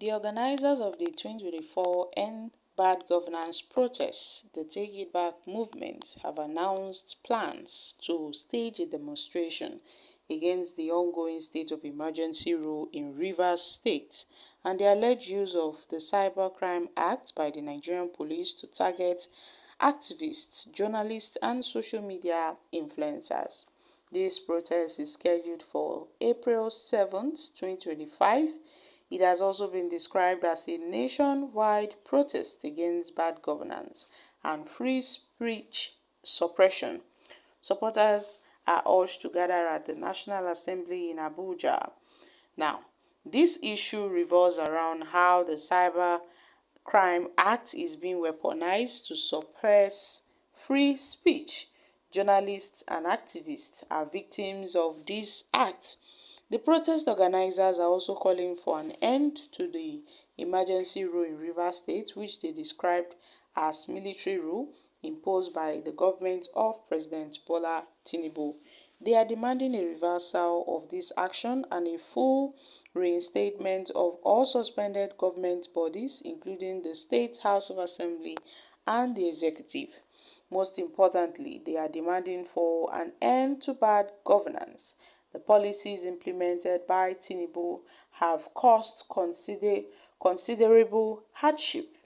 The organizers of the 2024 End Bad Governance protests, the Take It Back movement, have announced plans to stage a demonstration against the ongoing state of emergency rule in Rivers State and the alleged use of the Cybercrime Act by the Nigerian police to target activists, journalists, and social media influencers. This protest is scheduled for April 7th, 2025. It has also been described as a nationwide protest against bad governance and free speech suppression. Supporters are urged to gather at the National Assembly in Abuja. Now, this issue revolves around how the Cyber Crime Act is being weaponized to suppress free speech. Journalists and activists are victims of this act. The protest organizers are also calling for an end to the emergency rule in Rivers State, which they described as military rule imposed by the government of President Bola Tinubu. They are demanding a reversal of this action and a full reinstatement of all suspended government bodies, including the State House of Assembly and the executive. Most importantly, they are demanding for an end to bad governance. The policies implemented by Tinubu have caused considerable hardship.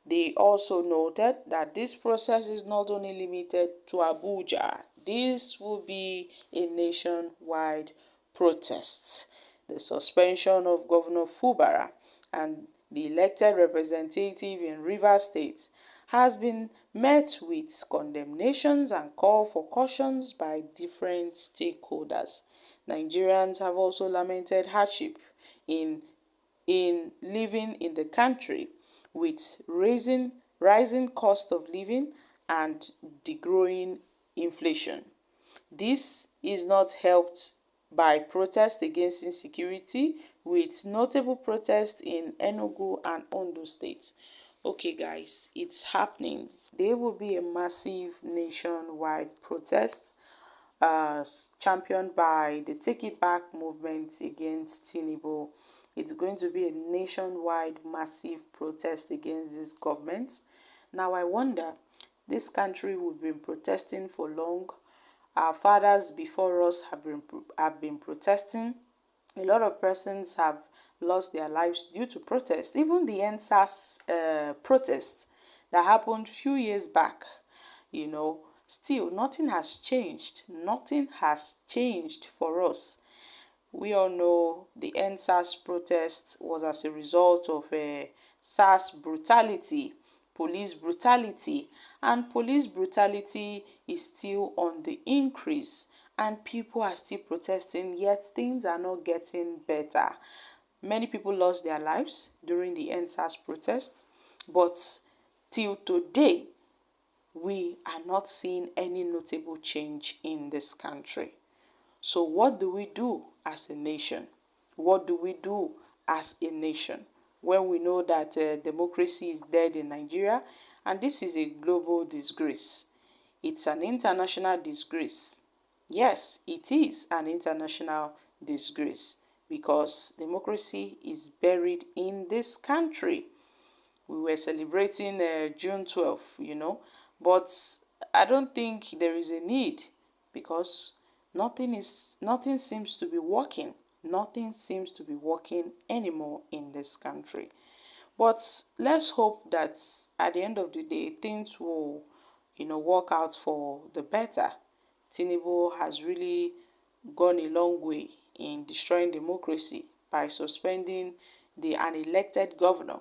They also noted that this process is not only limited to Abuja. This will be a nationwide protest. The suspension of Governor Fubara and the elected representative in Rivers State has been met with condemnations and call for cautions by different stakeholders. Nigerians have also lamented hardship in living in the country with rising cost of living and the growing inflation. This is not helped by protests against insecurity, with notable protests in Enugu and Ondo states. Okay guys, it's happening. There will be a massive nationwide protest championed by the Take It Back movement against Tinubu. It's going to be a nationwide massive protest against this government. Now I wonder, this country we've been protesting for long. Our fathers before us have been protesting. A lot of persons have lost their lives due to protest. Even the NSAS protest that happened few years back, still nothing has changed. Nothing has changed for us. We all know the NSAS protest was as a result of SARS brutality, police brutality, and police brutality is still on the increase and people are still protesting, yet things are not getting better. Many people lost their lives during the NSAS protest, but till today, we are not seeing any notable change in this country. So what do we do as a nation? What do we do as a nation when we know that democracy is dead in Nigeria and this is a global disgrace? It's an international disgrace. Yes, it is an international disgrace because democracy is buried in this country. We were celebrating June 12th, but I don't think there is a need because nothing seems to be working. Nothing seems to be working anymore in this country. But let's hope that at the end of the day, things will, work out for the better. Tinubu has really gone a long way in destroying democracy by suspending the unelected governor.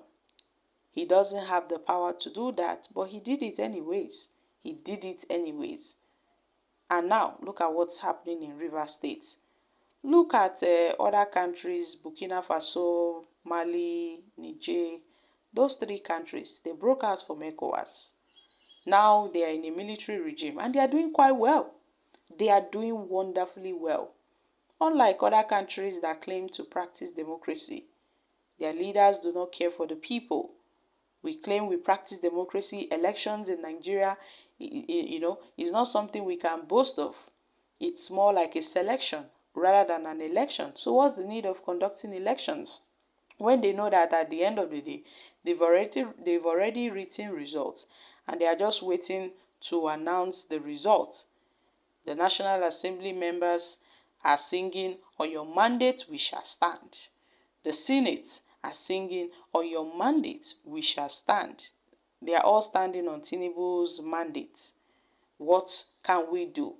He doesn't have the power to do that, but he did it anyways. He did it anyways. And now, look at what's happening in Rivers State. Look at other countries, Burkina Faso, Mali, Niger. Those three countries, they broke out from ECOWAS. Now they are in a military regime and they are doing quite well. They are doing wonderfully well. Unlike other countries that claim to practice democracy, their leaders do not care for the people. We claim we practice democracy. Elections in Nigeria, is not something we can boast of. It's more like a selection rather than an election. So what's the need of conducting elections when they know that at the end of the day, they've already written results and they are just waiting to announce the results. The National Assembly members are singing, "On your mandate we shall stand." The Senate are singing, "On your mandate we shall stand." They are all standing on Tinubu's mandate. What can we do?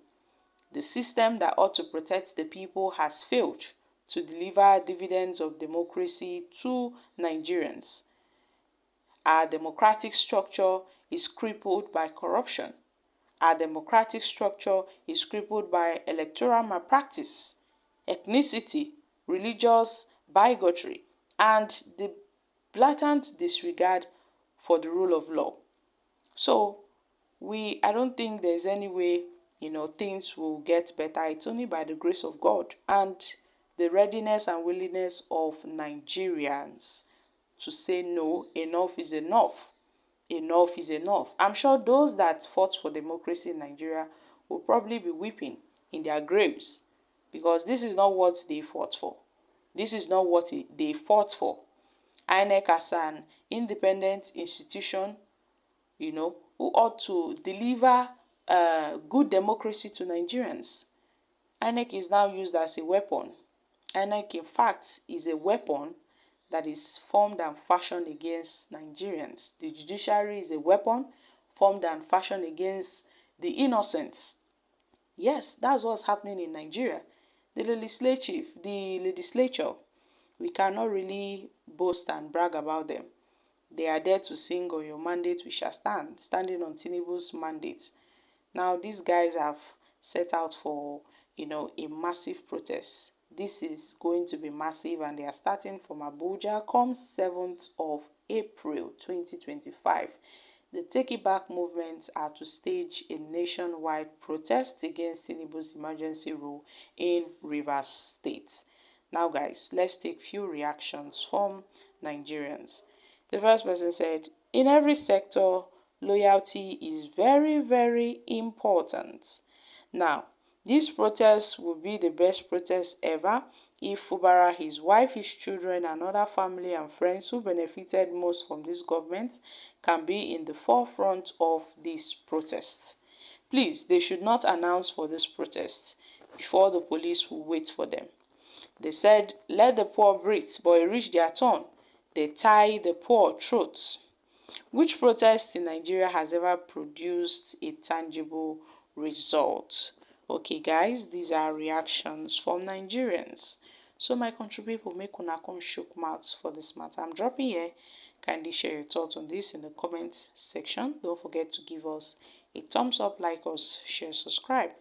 The system that ought to protect the people has failed to deliver dividends of democracy to Nigerians. Our democratic structure is crippled by corruption. Our democratic structure is crippled by electoral malpractice, ethnicity, religious bigotry, and the blatant disregard for the rule of law. So, I don't think there's any way, things will get better. It's only by the grace of God and the readiness and willingness of Nigerians to say no, enough is enough. Enough is enough. I'm sure those that fought for democracy in Nigeria will probably be weeping in their graves because this is not what they fought for. This is not what they fought for. INEC as an independent institution, who ought to deliver good democracy to Nigerians. INEC is now used as a weapon. INEC, in fact, is a weapon that is formed and fashioned against Nigerians. The judiciary is a weapon formed and fashioned against the innocents. Yes, that's what's happening in Nigeria. The legislature, we cannot really boast and brag about them. They are there to sing, "On your mandate we shall stand," standing on Tinubu's mandate. Now, these guys have set out for, a massive protest. This is going to be massive and they are starting from Abuja come 7th of April 2025. The Take It Back movement are to stage a nationwide protest against Tinubu's emergency rule in Rivers State. Now, guys, let's take few reactions from Nigerians. The first person said, "In every sector, loyalty is very, very important." Now, this protest will be the best protest ever if Fubara, his wife, his children, and other family and friends who benefited most from this government can be in the forefront of this protest. Please, they should not announce for this protest before the police will wait for them. They said, "Let the poor breathe," but it reached their turn. They tie the poor throats. Which protest in Nigeria has ever produced a tangible result? Okay, guys, these are reactions from Nigerians. So my country people, make una come shook mouth for this matter I'm dropping here. Kindly share your thoughts on this in the comment section. Don't forget to give us a thumbs up, like us, share, subscribe.